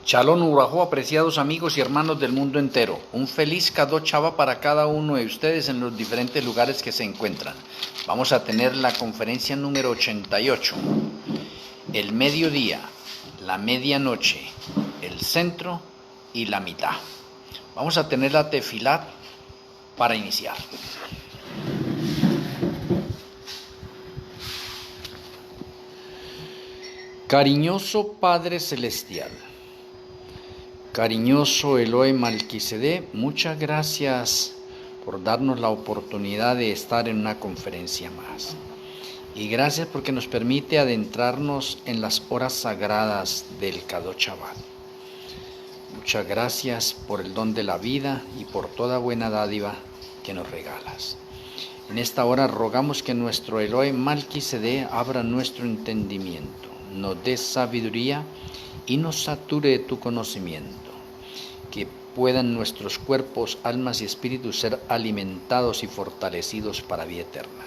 Shalom Urajo, apreciados amigos y hermanos del mundo entero. Un feliz Kadosh Shabbat para cada uno de ustedes en los diferentes lugares que se encuentran. Vamos a tener la conferencia número 88. El mediodía, la medianoche, el centro y la mitad. Vamos a tener la tefilat para iniciar. Cariñoso Padre Celestial, cariñoso Elohim Malquisedec, muchas gracias por darnos la oportunidad de estar en una conferencia más. Y gracias porque nos permite adentrarnos en las horas sagradas del Kadosh Shabbat. Muchas gracias por el don de la vida y por toda buena dádiva que nos regalas. En esta hora rogamos que nuestro Elohim Malquisedec abra nuestro entendimiento, nos dé sabiduría y nos sature de tu conocimiento, que puedan nuestros cuerpos, almas y espíritus ser alimentados y fortalecidos para vida eterna.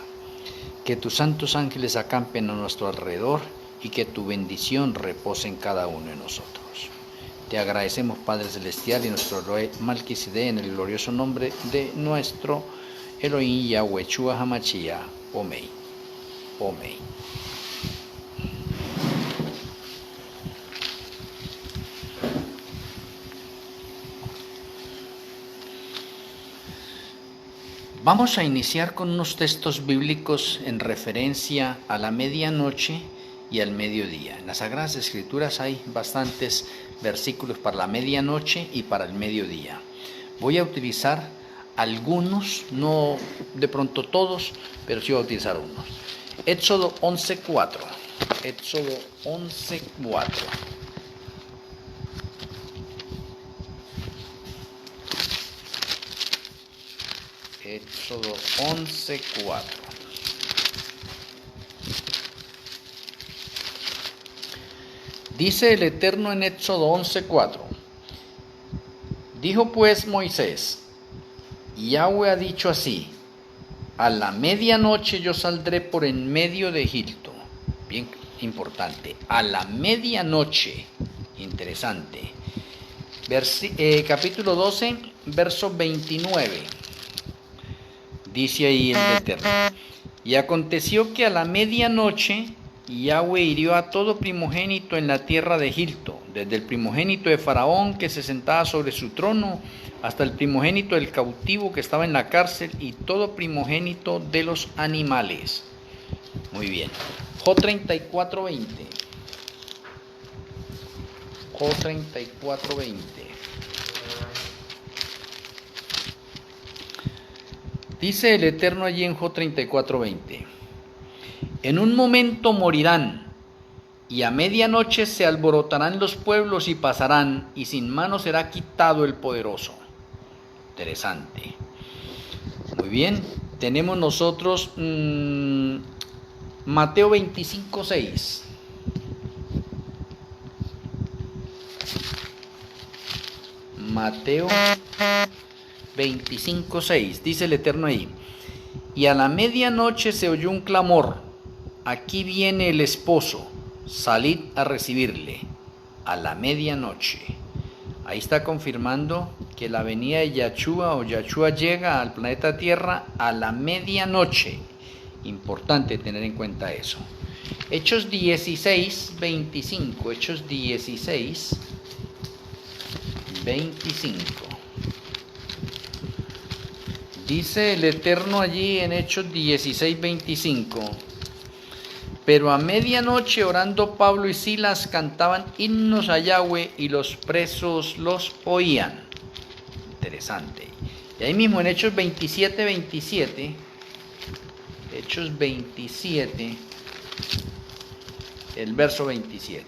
Que tus santos ángeles acampen a nuestro alrededor y que tu bendición repose en cada uno de nosotros. Te agradecemos, Padre Celestial, y nuestro Elohim Malquisedec, en el glorioso nombre de nuestro Elohim Yahweh Yeshua HaMashiach. Amén. Amén. Vamos a iniciar con unos textos bíblicos en referencia a la medianoche y al mediodía. En las Sagradas Escrituras hay bastantes versículos para la medianoche y para el mediodía. Voy a utilizar algunos, no de pronto todos, pero sí voy a utilizar unos. Éxodo 11:4. Éxodo 11:4. Éxodo 11:4. Dice el Eterno en Éxodo 11:4. Dijo pues Moisés: Yahweh ha dicho así: a la medianoche yo saldré por en medio de Egipto. Bien importante, a la medianoche. Interesante. Capítulo 12, verso 29. Dice ahí el Eterno: y aconteció que a la medianoche Yahweh hirió a todo primogénito en la tierra de Egipto, desde el primogénito de Faraón que se sentaba sobre su trono, hasta el primogénito del cautivo que estaba en la cárcel, y todo primogénito de los animales. Muy bien. Job 34:20. Job 34:20. Dice el Eterno allí en Job 34:20: en un momento morirán, y a medianoche se alborotarán los pueblos y pasarán, y sin mano será quitado el poderoso. Interesante. Muy bien, tenemos nosotros Mateo 25:6. Mateo 25:6, dice el Eterno ahí: y a la medianoche se oyó un clamor: aquí viene el esposo, salid a recibirle. A la medianoche. Ahí está confirmando que la venida de Yahshua o Yahshua llega al planeta Tierra a la medianoche. Importante tener en cuenta eso. Hechos 16:25. Hechos 16:25. Dice el Eterno allí en Hechos 16:25: pero a medianoche, orando Pablo y Silas, cantaban himnos a Yahweh, y los presos los oían. Interesante. Y ahí mismo en Hechos 27:27, Hechos 27, el verso 27.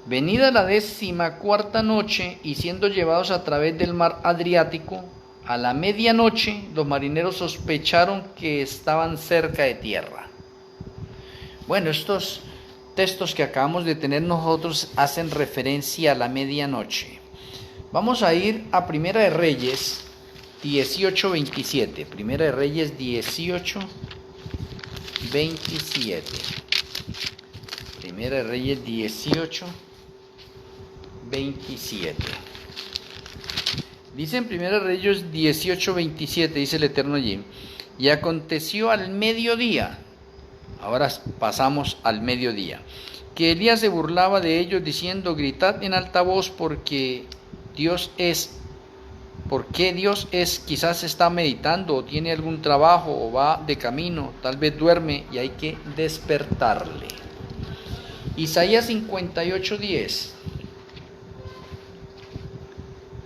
Venida la 14ª noche, y siendo llevados a través del mar Adriático, a la medianoche los marineros sospecharon que estaban cerca de tierra. Bueno, estos textos que acabamos de tener nosotros hacen referencia a la medianoche. Vamos a ir a Primera de Reyes 18:27. Primera de Reyes 18:27. Primera de Reyes 18, 27. Dice en 1 Reyes 18, 27, dice el Eterno allí, y aconteció al mediodía, ahora pasamos al mediodía, que Elías se burlaba de ellos diciendo, gritad en alta voz porque Dios es, quizás está meditando o tiene algún trabajo o va de camino, tal vez duerme y hay que despertarle. Isaías 58, 10.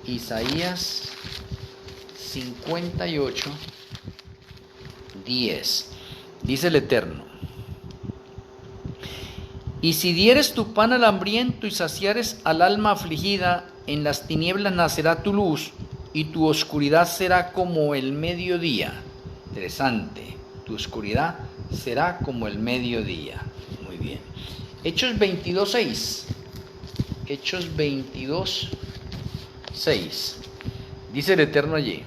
Isaías 58, 10. Dice el Eterno, y si dieres tu pan al hambriento y saciares al alma afligida, en las tinieblas nacerá tu luz y tu oscuridad será como el mediodía. Interesante, tu oscuridad será como el mediodía. Muy bien. Hechos 22, 6. Hechos 22, 6. Dice el Eterno allí,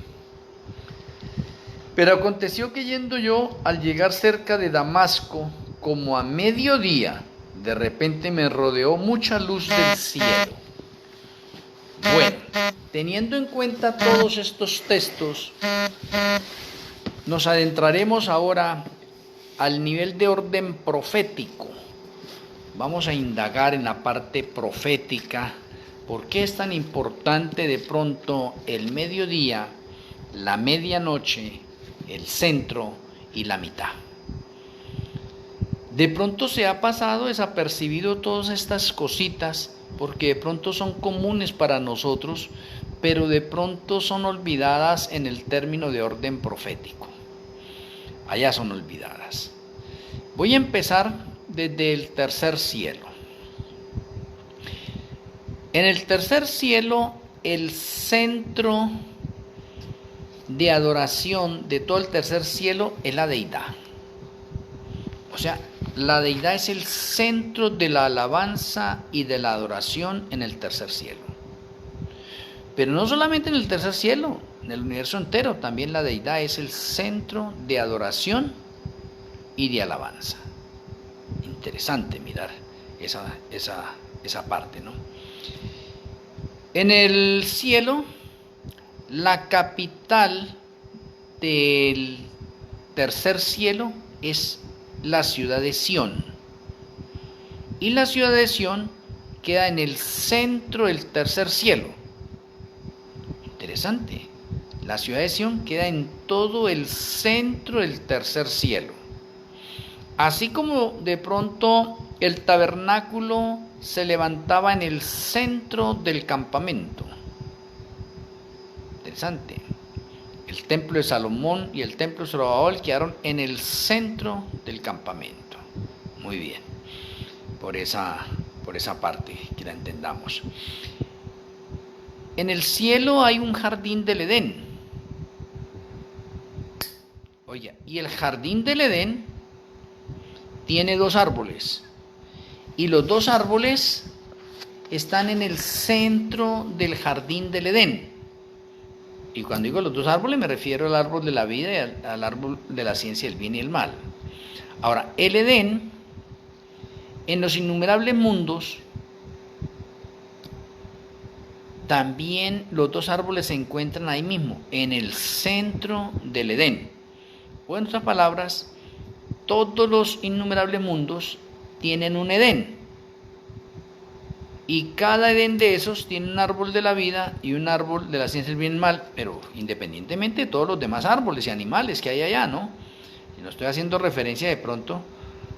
pero aconteció que yendo yo al llegar cerca de Damasco, como a mediodía, de repente me rodeó mucha luz del cielo. Bueno, teniendo en cuenta todos estos textos, nos adentraremos ahora al nivel de orden profético. Vamos a indagar en la parte profética. ¿Por qué es tan importante de pronto el mediodía, la medianoche, el centro y la mitad? De pronto se ha pasado desapercibido todas estas cositas porque de pronto son comunes para nosotros, pero de pronto son olvidadas en el término de orden profético. Allá son olvidadas. Voy a empezar desde el tercer cielo. En el tercer cielo, el centro de adoración de todo el tercer cielo es la deidad. O sea, la deidad es el centro de la alabanza y de la adoración en el tercer cielo. Pero no solamente en el tercer cielo, en el universo entero también la deidad es el centro de adoración y de alabanza. Interesante mirar esa parte, ¿no? En el cielo, la capital del tercer cielo es la ciudad de Sión. Y la ciudad de Sión queda en el centro del tercer cielo. Interesante. La ciudad de Sión queda en todo el centro del tercer cielo. Así como de pronto el tabernáculo se levantaba en el centro del campamento. Interesante. El templo de Salomón y el templo de Zorobabel quedaron en el centro del campamento. Muy bien. Por esa parte que la entendamos. En el cielo hay un jardín del Edén. Oye, y el jardín del Edén tiene dos árboles. Y los dos árboles están en el centro del jardín del Edén. Y cuando digo los dos árboles me refiero al árbol de la vida y al árbol de la ciencia del bien y el mal. Ahora, el Edén, en los innumerables mundos, también los dos árboles se encuentran ahí mismo, en el centro del Edén. O en otras palabras, todos los innumerables mundos tienen un Edén. Y cada Edén de esos tiene un árbol de la vida y un árbol de la ciencia del bien y el mal, pero independientemente de todos los demás árboles y animales que hay allá, ¿no? Y no estoy haciendo referencia de pronto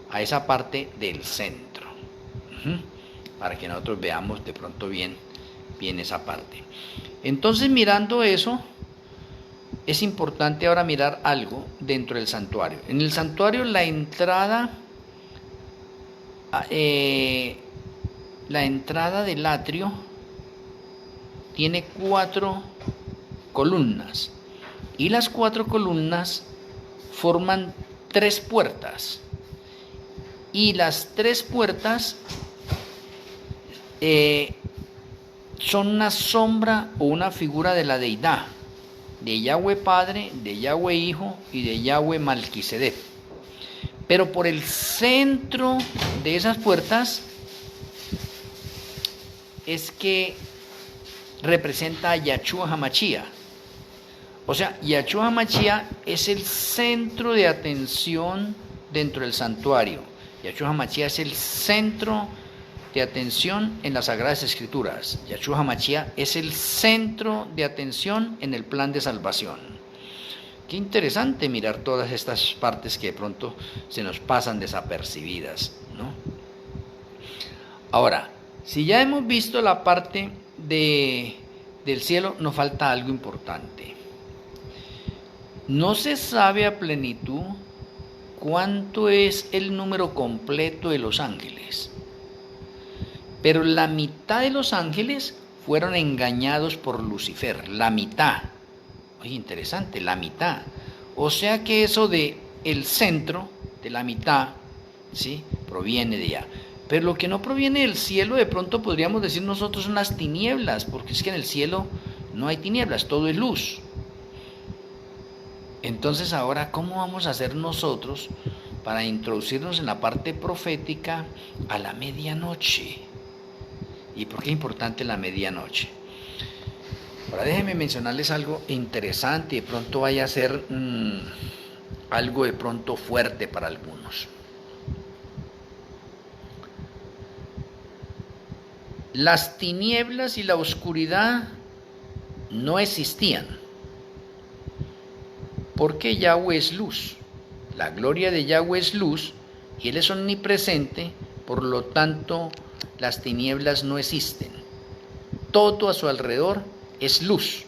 a esa parte del centro, para que nosotros veamos de pronto bien esa parte. Entonces, mirando eso, es importante ahora mirar algo dentro del santuario. En el santuario la entrada del atrio tiene 4 columnas y las 4 columnas forman 3 puertas y las 3 puertas son una sombra o una figura de la deidad, de Yahweh Padre, de Yahweh Hijo y de Yahweh Malquisedec. Pero por el centro de esas puertas es que representa a Yahshua HaMashiach. O sea, Yahshua HaMashiach es el centro de atención dentro del santuario. Yahshua HaMashiach es el centro de atención en las Sagradas Escrituras. Yahshua HaMashiach es el centro de atención en el plan de salvación. Qué interesante mirar todas estas partes que de pronto se nos pasan desapercibidas, ¿no? Ahora, si ya hemos visto la parte del cielo, nos falta algo importante. No se sabe a plenitud cuánto es el número completo de los ángeles, pero la mitad de los ángeles fueron engañados por Lucifer, la mitad. Oye, interesante, la mitad. O sea que eso de el centro, de la mitad, ¿sí?, proviene de allá. Pero lo que no proviene del cielo, de pronto podríamos decir nosotros, son las tinieblas, porque es que en el cielo no hay tinieblas, todo es luz. Entonces ahora, ¿cómo vamos a hacer nosotros para introducirnos en la parte profética a la medianoche? ¿Y por qué es importante la medianoche? Ahora déjenme mencionarles algo interesante y de pronto vaya a ser algo de pronto fuerte para algunos. Las tinieblas y la oscuridad no existían, porque Yahweh es luz. La gloria de Yahweh es luz y Él es omnipresente, por lo tanto las tinieblas no existen. Todo a su alrededor es luz.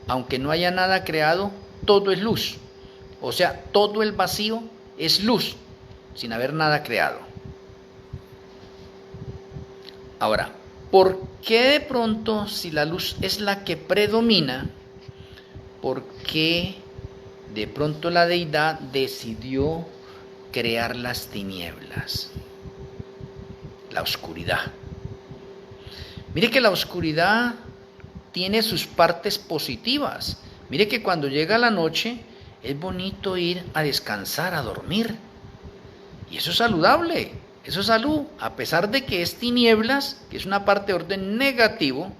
Aunque no haya nada creado, todo es luz. O sea, todo el vacío es luz, sin haber nada creado. Ahora, ¿por qué de pronto, si la luz es la que predomina, por qué de pronto la deidad decidió crear las tinieblas, la oscuridad? Mire que la oscuridad tiene sus partes positivas. Mire que cuando llega la noche es bonito ir a descansar, a dormir. Y eso es saludable, eso es salud. A pesar de que es tinieblas, que es una parte de orden negativo,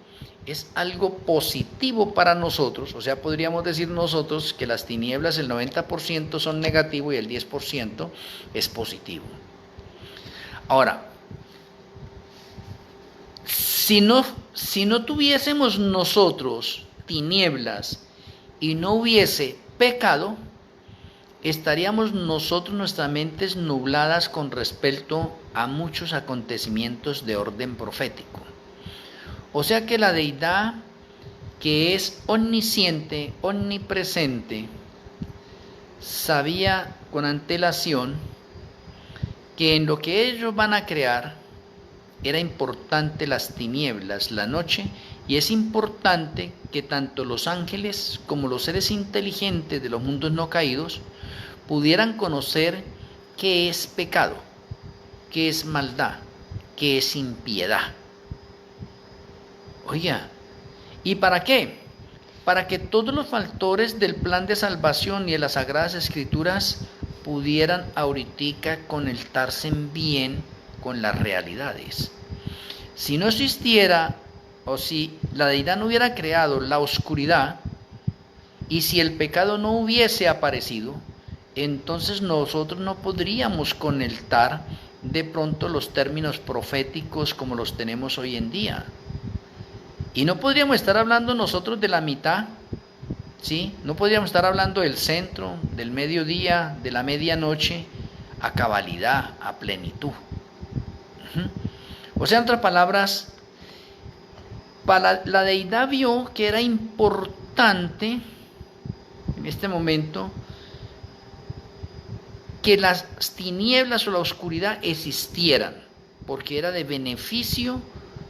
es algo positivo para nosotros. O sea, podríamos decir nosotros que las tinieblas, el 90% son negativo y el 10% es positivo. Ahora, si no tuviésemos nosotros tinieblas y no hubiese pecado, estaríamos nosotros, nuestras mentes nubladas con respecto a muchos acontecimientos de orden profético. O sea que la deidad, que es omnisciente, omnipresente, sabía con antelación que en lo que ellos van a crear era importante las tinieblas, la noche, y es importante que tanto los ángeles como los seres inteligentes de los mundos no caídos pudieran conocer qué es pecado, qué es maldad, qué es impiedad. Oiga, ¿y para qué? Para que todos los factores del plan de salvación y de las Sagradas Escrituras pudieran ahorita conectarse bien con las realidades. Si no existiera, o si la deidad no hubiera creado la oscuridad, y si el pecado no hubiese aparecido, entonces nosotros no podríamos conectar de pronto los términos proféticos como los tenemos hoy en día. Y no podríamos estar hablando nosotros de la mitad, ¿sí? No podríamos estar hablando del centro, del mediodía, de la medianoche, a cabalidad, a plenitud. O sea, en otras palabras, la deidad vio que era importante en este momento que las tinieblas o la oscuridad existieran, porque era de beneficio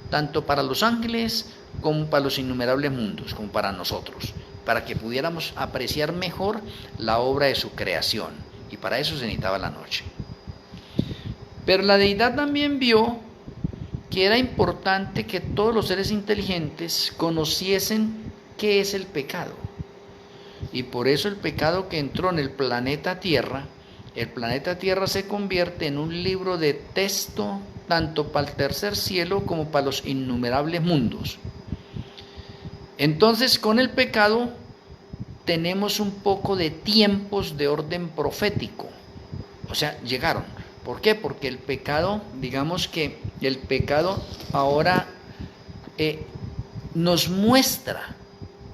tanto para los ángeles como para los innumerables mundos, como para nosotros, para que pudiéramos apreciar mejor la obra de su creación, y para eso se necesitaba la noche. Pero la deidad también vio que era importante que todos los seres inteligentes conociesen qué es el pecado. Y por eso el pecado que entró en el planeta Tierra el planeta Tierra se convierte en un libro de texto tanto para el tercer cielo como para los innumerables mundos. Entonces, con el pecado tenemos un poco de tiempos de orden profético. O sea, llegaron. ¿Por qué? Porque el pecado, digamos que el pecado ahora nos muestra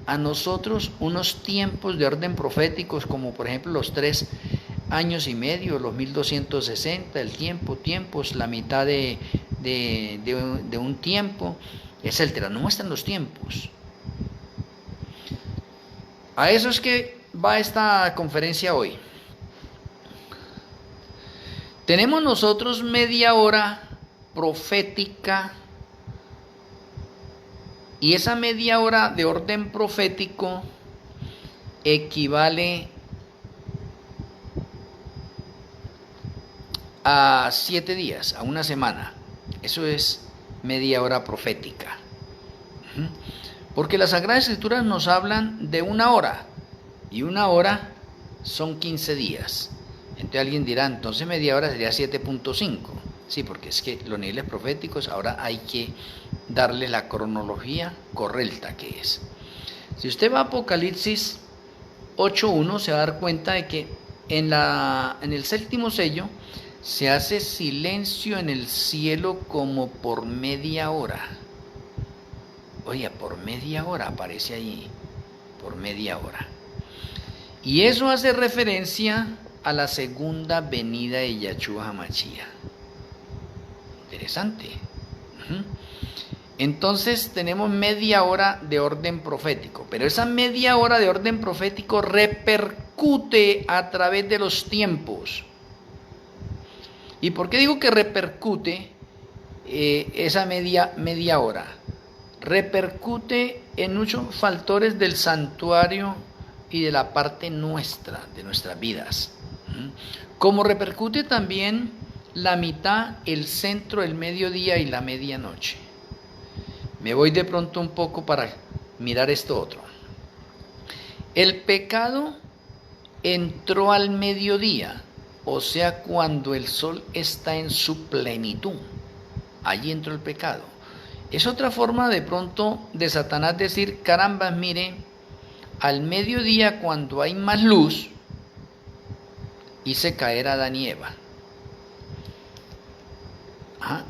a nosotros unos tiempos de orden proféticos, como por ejemplo los 3 años y medio, los 1260, el tiempos, la mitad de un tiempo, etcétera. Nos muestran los tiempos. A eso es que va esta conferencia hoy. Tenemos nosotros media hora profética, y esa media hora de orden profético equivale a 7 días, a una semana. Eso es media hora profética. Porque las Sagradas Escrituras nos hablan de una hora, y una hora son 15 días. Entonces alguien dirá, entonces media hora sería 7.5. Sí, porque es que los niveles proféticos ahora hay que darle la cronología correcta que es. Si usted va a Apocalipsis 8.1, se va a dar cuenta de que en el séptimo sello se hace silencio en el cielo como por media hora. Oye, por media hora aparece allí, por media hora. Y eso hace referencia a la segunda venida de Yahshua HaMashiach. Interesante. Entonces tenemos media hora de orden profético, pero esa media hora de orden profético repercute a través de los tiempos. ¿Y por qué digo que repercute esa media hora? Repercute en muchos factores del santuario y de la parte nuestra, de nuestras vidas. Como repercute también la mitad, el centro, el mediodía y la medianoche. Me voy de pronto un poco para mirar esto otro. El pecado entró al mediodía, o sea, cuando el sol está en su plenitud. Allí entró el pecado. Es otra forma de pronto de Satanás decir, caramba, mire, al mediodía cuando hay más luz, hice caer a Adán y Eva.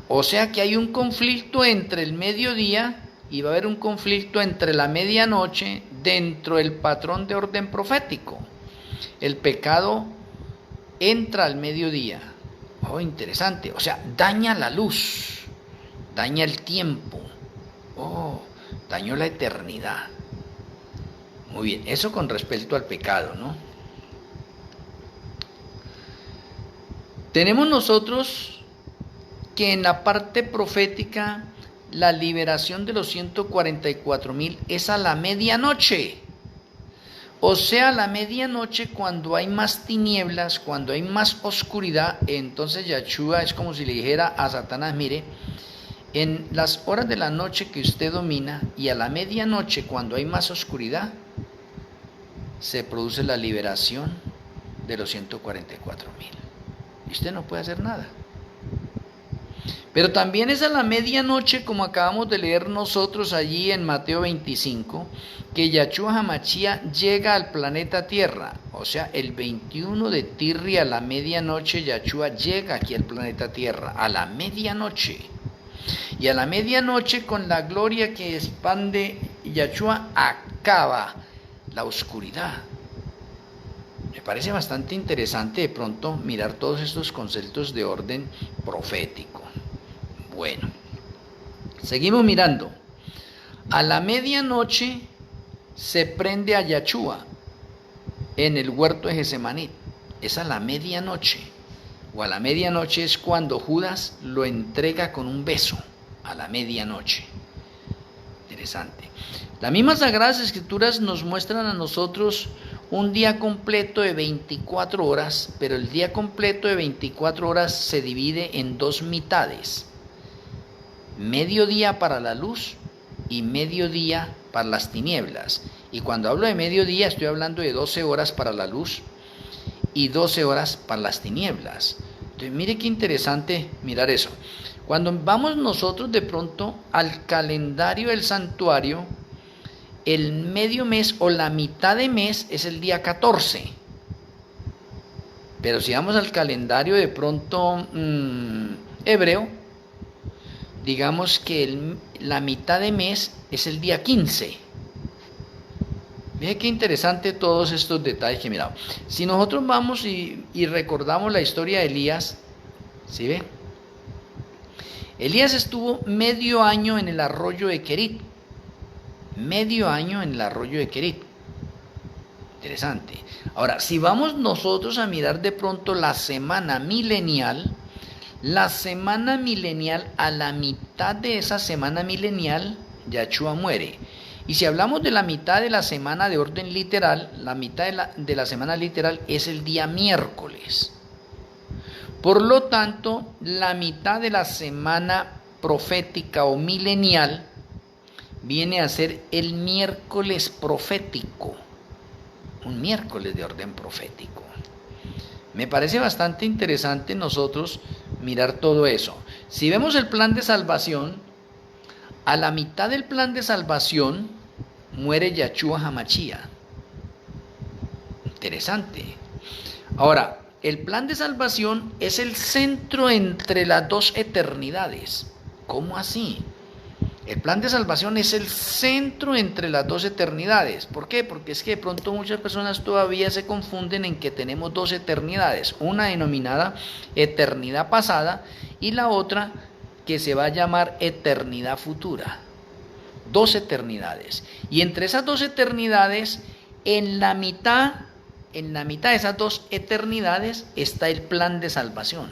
O sea que hay un conflicto entre el mediodía y va a haber un conflicto entre la medianoche dentro del patrón de orden profético. El pecado entra al mediodía. Oh, interesante. O sea, daña la luz, daña el tiempo. Oh, dañó la eternidad. Muy bien, eso con respecto al pecado, ¿no? Tenemos nosotros que en la parte profética la liberación de los 144.000 es a la medianoche. O sea, a la medianoche cuando hay más tinieblas, cuando hay más oscuridad, entonces Yahshua es como si le dijera a Satanás, mire, en las horas de la noche que usted domina y a la medianoche cuando hay más oscuridad, se produce la liberación de los 144.000. Y usted no puede hacer nada. Pero también es a la medianoche, como acabamos de leer nosotros allí en Mateo 25, que Yahshua HaMashiach llega al planeta Tierra. O sea, el 21 de Tirri a la medianoche, Yahshua llega aquí al planeta Tierra, a la medianoche. Y a la medianoche, con la gloria que expande Yahshua, acaba la oscuridad. Me parece bastante interesante de pronto mirar todos estos conceptos de orden profético. Bueno, seguimos mirando. A la medianoche se prende a Yahshua en el huerto de Getsemaní. Es a la medianoche. O a la medianoche es cuando Judas lo entrega con un beso. A la medianoche. Interesante. Las mismas Sagradas Escrituras nos muestran a nosotros un día completo de 24 horas, pero el día completo de 24 horas se divide en dos mitades. Mediodía para la luz y mediodía para las tinieblas. Y cuando hablo de mediodía estoy hablando de 12 horas para la luz y 12 horas para las tinieblas. Entonces, mire qué interesante mirar eso. Cuando vamos nosotros de pronto al calendario del santuario, el medio mes o la mitad de mes es el día 14. Pero si vamos al calendario de pronto hebreo, digamos que la mitad de mes es el día 15. Mire qué interesante todos estos detalles que he mirado. Si nosotros vamos y recordamos la historia de Elías, ¿sí ve? Elías estuvo medio año en el arroyo de Querit. Medio año en el arroyo de Querit. Interesante. Ahora, si vamos nosotros a mirar de pronto la semana milenial, a la mitad de esa semana milenial, Yahshua muere. Y si hablamos de la mitad de la semana de orden literal, la mitad de la semana literal es el día miércoles. Por lo tanto, la mitad de la semana profética o milenial viene a ser el miércoles profético, un miércoles de orden profético. Me parece bastante interesante nosotros mirar todo eso. Si vemos el plan de salvación, a la mitad del plan de salvación muere Yahshua Hamashia. Interesante. Ahora, el plan de salvación es el centro entre las dos eternidades. ¿Cómo así? El plan de salvación es el centro entre las dos eternidades. ¿Por qué? Porque es que de pronto muchas personas todavía se confunden en que tenemos dos eternidades. Una denominada eternidad pasada y la otra que se va a llamar eternidad futura. Dos eternidades. Y entre esas dos eternidades, en la mitad de esas dos eternidades está el plan de salvación.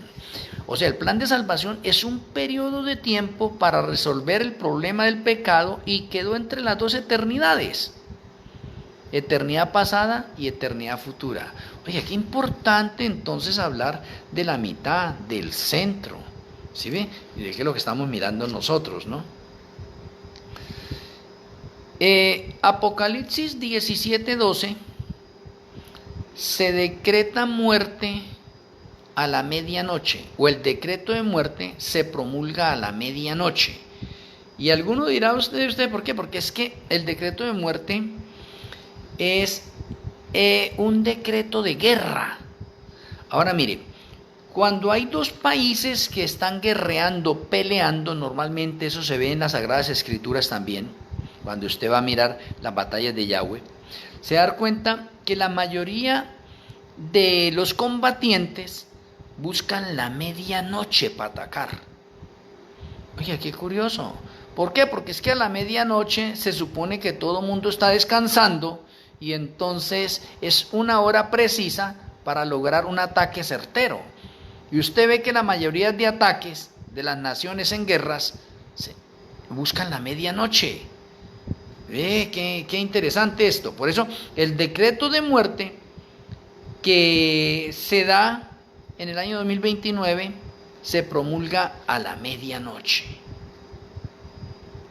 O sea, el plan de salvación es un periodo de tiempo para resolver el problema del pecado y quedó entre las dos eternidades. Eternidad pasada y eternidad futura. Oye, qué importante entonces hablar de la mitad, del centro. ¿Sí ve? Y de qué es lo que estamos mirando nosotros, ¿no? Apocalipsis 17:12 se decreta muerte a la medianoche, o el decreto de muerte se promulga a la medianoche. Y alguno dirá usted, ¿por qué? Porque es que el decreto de muerte es un decreto de guerra. Ahora mire, cuando hay dos países que están guerreando, peleando, normalmente eso se ve en las Sagradas Escrituras también, cuando usted va a mirar las batallas de Yahweh, se da cuenta que la mayoría de los combatientes buscan la medianoche para atacar. Oye, qué curioso. ¿Por qué? Porque es que a la medianoche se supone que todo el mundo está descansando y entonces es una hora precisa para lograr un ataque certero. Y usted ve que la mayoría de ataques de las naciones en guerras buscan la medianoche. Qué interesante esto. Por eso el decreto de muerte que se da en el año 2029 se promulga a la medianoche.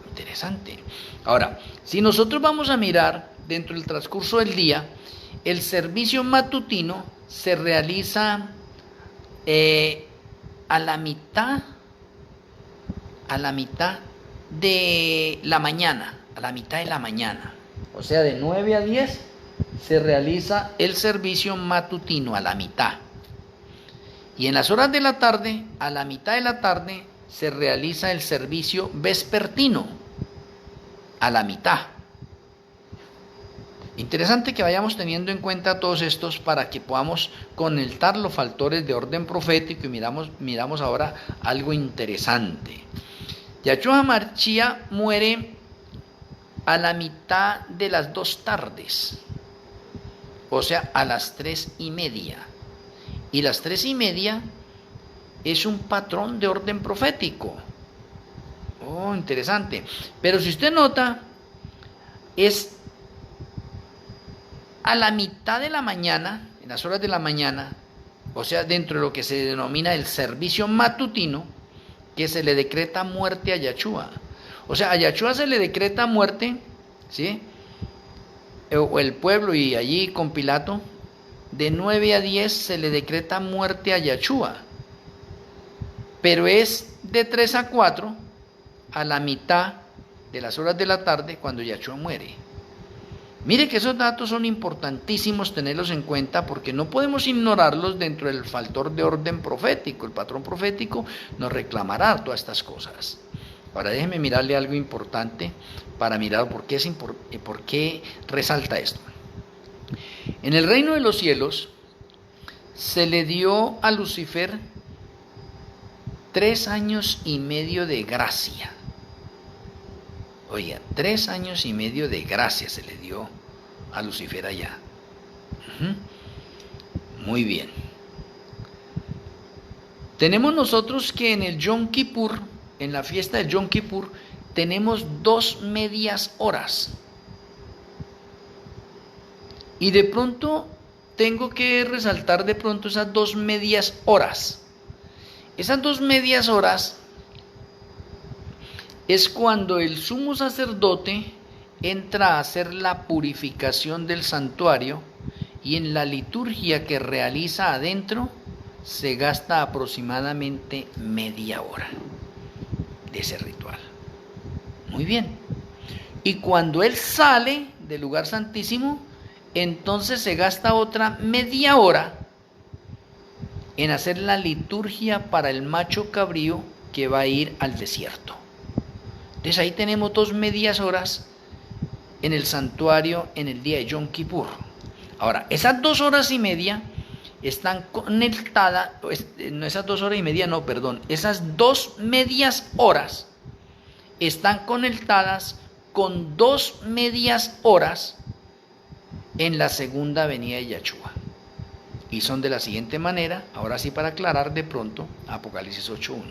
Interesante. Ahora, si nosotros vamos a mirar dentro del transcurso del día, el servicio matutino se realiza a la mitad de la mañana, o sea, de 9 a 10 se realiza el servicio matutino a la mitad. Y en las horas de la tarde, a la mitad de la tarde, se realiza el servicio vespertino a la mitad. Interesante que vayamos teniendo en cuenta todos estos para que podamos conectar los factores de orden profético y miramos ahora algo interesante. Yahshua Hamashia muere a la mitad de las 2 tardes, o sea, a las 3:30. Y las 3:30 es un patrón de orden profético. Oh, interesante. Pero si usted nota, es a la mitad de la mañana, en las horas de la mañana, o sea, dentro de lo que se denomina el servicio matutino, que se le decreta muerte a Yahshua. O sea, a Yahshua se le decreta muerte, ¿sí? O el pueblo y allí con Pilato de 9 a 10 se le decreta muerte a Yahshua, pero es de 3 a 4 a la mitad de las horas de la tarde cuando Yahshua muere. Mire que esos datos son importantísimos tenerlos en cuenta porque no podemos ignorarlos dentro del factor de orden profético. El patrón profético nos reclamará todas estas cosas. Ahora déjeme mirarle algo importante para mirar por qué resalta esto. En el reino de los cielos se le dio a Lucifer 3 años y medio de gracia. Oiga, 3 años y medio de gracia se le dio a Lucifer allá. Muy bien. Tenemos nosotros que en el Yom Kippur, en la fiesta del Yom Kippur, tenemos 2 medias horas. Y de pronto tengo que resaltar de pronto esas 2 medias horas. Esas 2 medias horas es cuando el sumo sacerdote entra a hacer la purificación del santuario y en la liturgia que realiza adentro se gasta aproximadamente media hora de ese ritual. Muy bien. Y cuando él sale del lugar santísimo, entonces se gasta otra media hora en hacer la liturgia para el macho cabrío que va a ir al desierto. Entonces ahí tenemos 2 medias horas en el santuario en el día de Yom Kippur. Ahora, esas 2 horas y media están conectadas, no esas 2 horas y media, no, perdón, esas 2 medias horas están conectadas con 2 medias horas en la segunda venida de Yahshua. Y son de la siguiente manera, ahora sí para aclarar de pronto, Apocalipsis 8.1.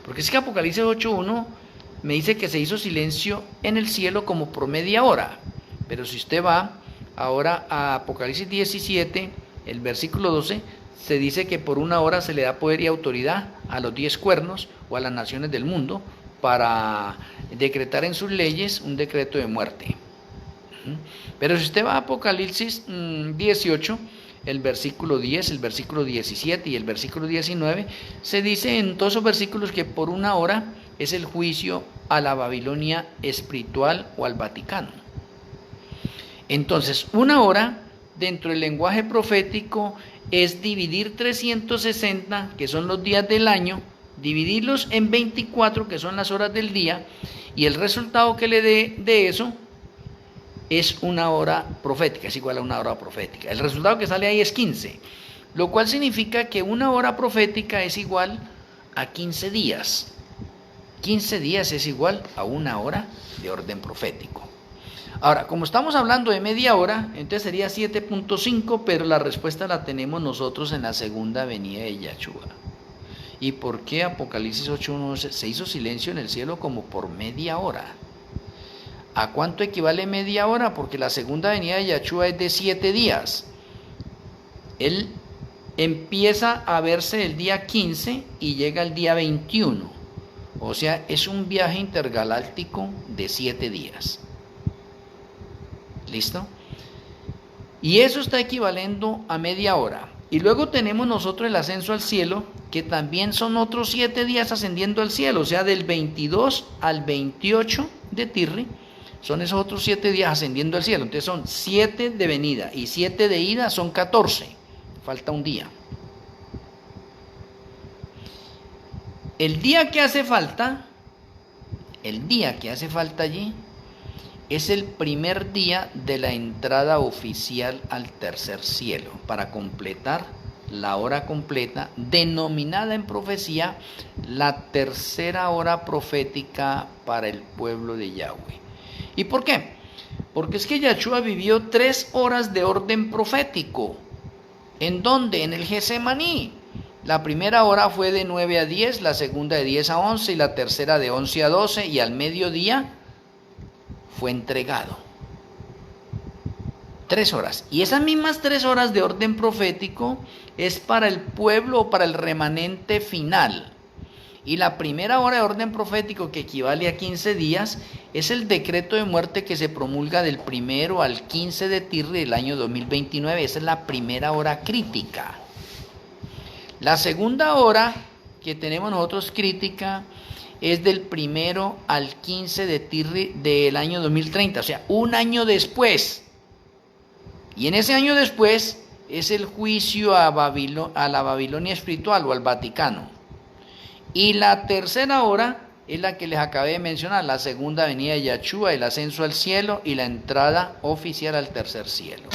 Porque es que Apocalipsis 8.1 me dice que se hizo silencio en el cielo como por media hora. Pero si usted va ahora a Apocalipsis 17, el versículo 12, se dice que por 1 hora se le da poder y autoridad a los 10 cuernos o a las naciones del mundo para decretar en sus leyes un decreto de muerte. Pero si usted va a Apocalipsis 18, el versículo 10, el versículo 17 y el versículo 19, se dice en todos esos versículos que por 1 hora es el juicio a la Babilonia espiritual o al Vaticano. Entonces, 1 hora dentro del lenguaje profético es dividir 360, que son los días del año, dividirlos en 24, que son las horas del día, y el resultado que le dé de eso es 1 hora profética, es igual a 1 hora profética. El resultado que sale ahí es 15, lo cual significa que 1 hora profética es igual a 15 días. 15 días es igual a 1 hora de orden profético. Ahora, como estamos hablando de media hora, entonces sería 7.5, pero la respuesta la tenemos nosotros en la segunda venida de Yahshua. ¿Y por qué Apocalipsis 8.1 se hizo silencio en el cielo como por media hora? ¿A cuánto equivale media hora? Porque la segunda venida de Yahshua es de 7 días. Él empieza a verse el día 15 y llega el día 21. O sea, es un viaje intergaláctico de 7 días. ¿Listo? Y eso está equivaliendo a media hora. Y luego tenemos nosotros el ascenso al cielo, que también son otros 7 días ascendiendo al cielo. O sea, del 22 al 28 de Tirri, son esos otros 7 días ascendiendo al cielo. Entonces son 7 de venida y 7 de ida, son 14. Falta un día. El día que hace falta allí, es el primer día de la entrada oficial al tercer cielo, para completar la hora completa, denominada en profecía la tercera hora profética para el pueblo de Yahweh. ¿Y por qué? Porque es que Yahshua vivió 3 horas de orden profético. ¿En dónde? En el Getsemaní. La primera hora fue de 9 a 10, la segunda de 10 a 11 y la tercera de 11 a 12, y al mediodía fue entregado. 3 horas. Y esas mismas 3 horas de orden profético es para el pueblo o para el remanente final. Y la primera hora de orden profético, que equivale a 15 días, es el decreto de muerte que se promulga del 1 al 15 de Tirri del año 2029. Esa es la primera hora crítica. La segunda hora que tenemos nosotros crítica es del 1 al 15 de Tirri del año 2030, o sea, un año después. Y en ese año después es el juicio a la Babilonia espiritual o al Vaticano. Y la tercera hora es la que les acabé de mencionar, la segunda venida de Yahshua, el ascenso al cielo y la entrada oficial al tercer cielo.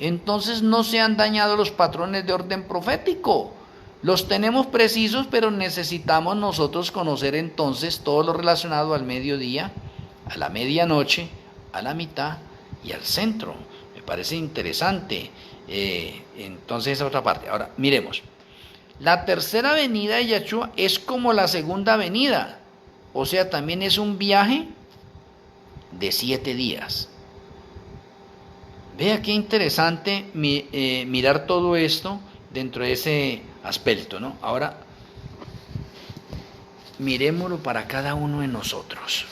Entonces no se han dañado los patrones de orden profético. Los tenemos precisos, pero necesitamos nosotros conocer entonces todo lo relacionado al mediodía, a la medianoche, a la mitad y al centro. Me parece interesante. Entonces esa otra parte. Ahora, miremos. La tercera venida de Yahshua es como la segunda venida. O sea, también es un viaje de 7 días. Vea qué interesante mirar todo esto dentro de ese aspecto, ¿no? Ahora, miremoslo para cada uno de nosotros.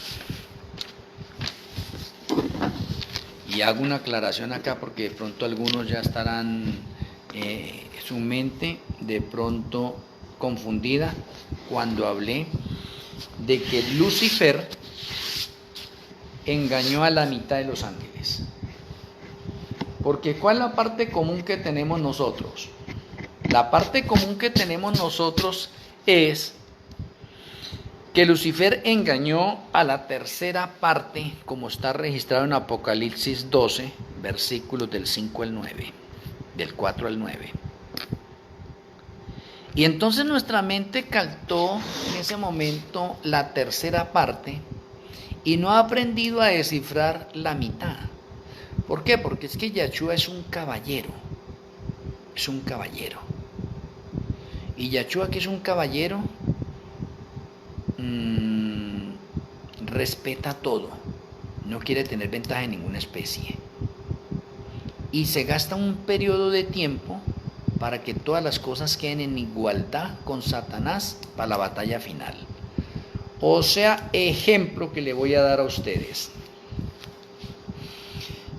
Y hago una aclaración acá porque de pronto algunos ya estarán, su mente de pronto confundida cuando hablé de que Lucifer engañó a la mitad de los ángeles. Porque ¿cuál es la parte común que tenemos nosotros? La parte común que tenemos nosotros es que Lucifer engañó a la tercera parte, como está registrado en Apocalipsis 12, versículos del 5 al 9, del 4 al 9. Y entonces nuestra mente captó en ese momento la tercera parte y no ha aprendido a descifrar la mitad. ¿Por qué? Porque es que Yahshua es un caballero. Es un caballero. Y Yahshua, que es un caballero, respeta todo. No quiere tener ventaja en ninguna especie. Y se gasta un periodo de tiempo para que todas las cosas queden en igualdad con Satanás para la batalla final. O sea, ejemplo que le voy a dar a ustedes.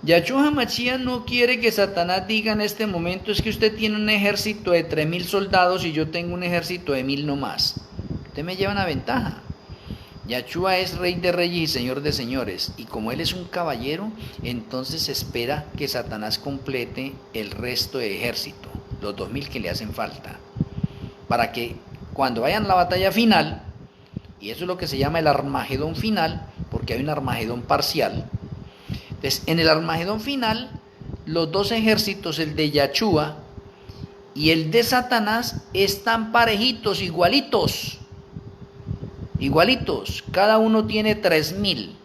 Yahshua HaMashiach no quiere que Satanás diga en este momento: es que usted tiene un ejército de 3,000 soldados y yo tengo un ejército de 1,000 nomás. Usted me lleva una ventaja. Yahshua es Rey de Reyes y Señor de Señores, y como Él es un caballero, entonces espera que Satanás complete el resto de ejército, los 2,000 que le hacen falta, para que cuando vayan a la batalla final, y eso es lo que se llama el Armagedón final, porque hay un Armagedón parcial. Entonces, en el Armagedón final, los dos ejércitos, el de Yahshua y el de Satanás, están parejitos, igualitos. Cada uno tiene 3,000.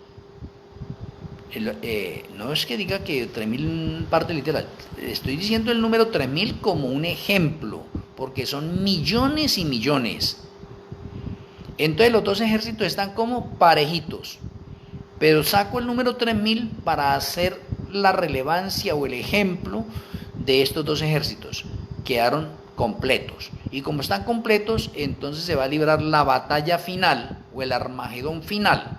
No es que diga que 3,000 parte literal, estoy diciendo el número 3,000 como un ejemplo, porque son millones y millones. Entonces los dos ejércitos están como parejitos. Pero saco el número 3,000 para hacer la relevancia o el ejemplo de estos dos ejércitos. Quedaron completos. Y como están completos, entonces se va a librar la batalla final o el Armagedón final.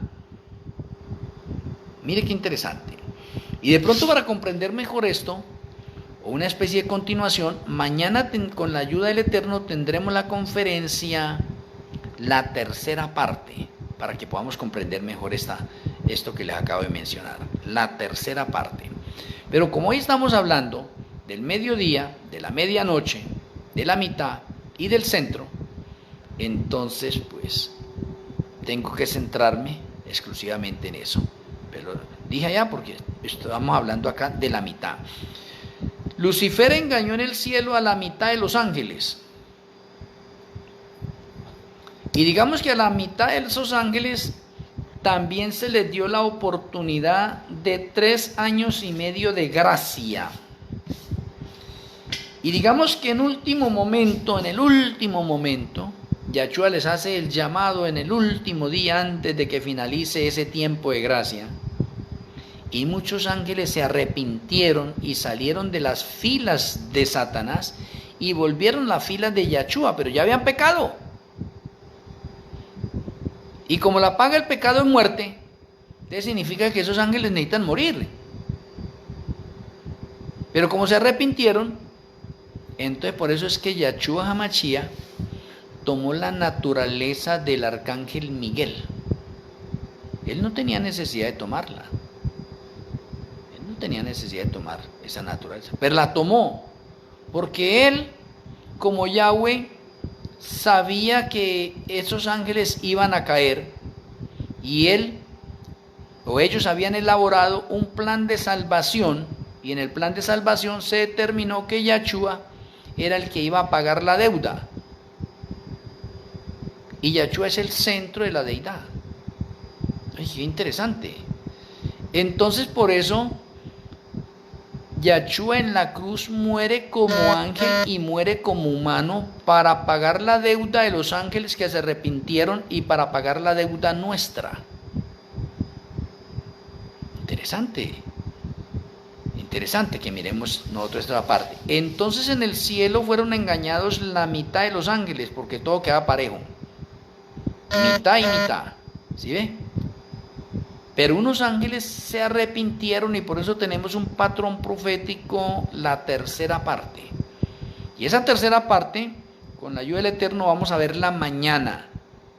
Mire qué interesante. Y de pronto, para comprender mejor esto, o una especie de continuación, mañana con la ayuda del Eterno tendremos la conferencia, la tercera parte, para que podamos comprender mejor esto que les acabo de mencionar, la tercera parte. Pero como hoy estamos hablando del mediodía, de la medianoche, de la mitad y del centro, entonces pues tengo que centrarme exclusivamente en eso. Pero dije allá porque estamos hablando acá de la mitad. Lucifer engañó en el cielo a la mitad de los ángeles. Y digamos que a la mitad de esos ángeles también se les dio la oportunidad de 3 años y medio de gracia. Y digamos que en el último momento, Yahshua les hace el llamado en el último día antes de que finalice ese tiempo de gracia. Y muchos ángeles se arrepintieron y salieron de las filas de Satanás y volvieron a las filas de Yahshua, pero ya habían pecado. Y como la paga el pecado es muerte, entonces significa que esos ángeles necesitan morir. Pero como se arrepintieron, entonces por eso es que Yahshua HaMashiach tomó la naturaleza del arcángel Miguel. Él no tenía necesidad de tomarla. Él no tenía necesidad de tomar esa naturaleza. Pero la tomó. Porque él, como Yahweh, sabía que esos ángeles iban a caer. Y él, o ellos habían elaborado un plan de salvación. Y en el plan de salvación se determinó que Yahshua era el que iba a pagar la deuda. Y Yahshua es el centro de la deidad. Ay, qué interesante. Entonces por eso Yahshua en la cruz muere como ángel y muere como humano para pagar la deuda de los ángeles que se arrepintieron y para pagar la deuda nuestra. Interesante. Interesante que miremos nosotros esta parte. Entonces en el cielo fueron engañados la mitad de los ángeles porque todo queda parejo. Mitad y mitad. ¿Sí ve? Pero unos ángeles se arrepintieron y por eso tenemos un patrón profético, la tercera parte. Y esa tercera parte, con la ayuda del Eterno, vamos a verla mañana.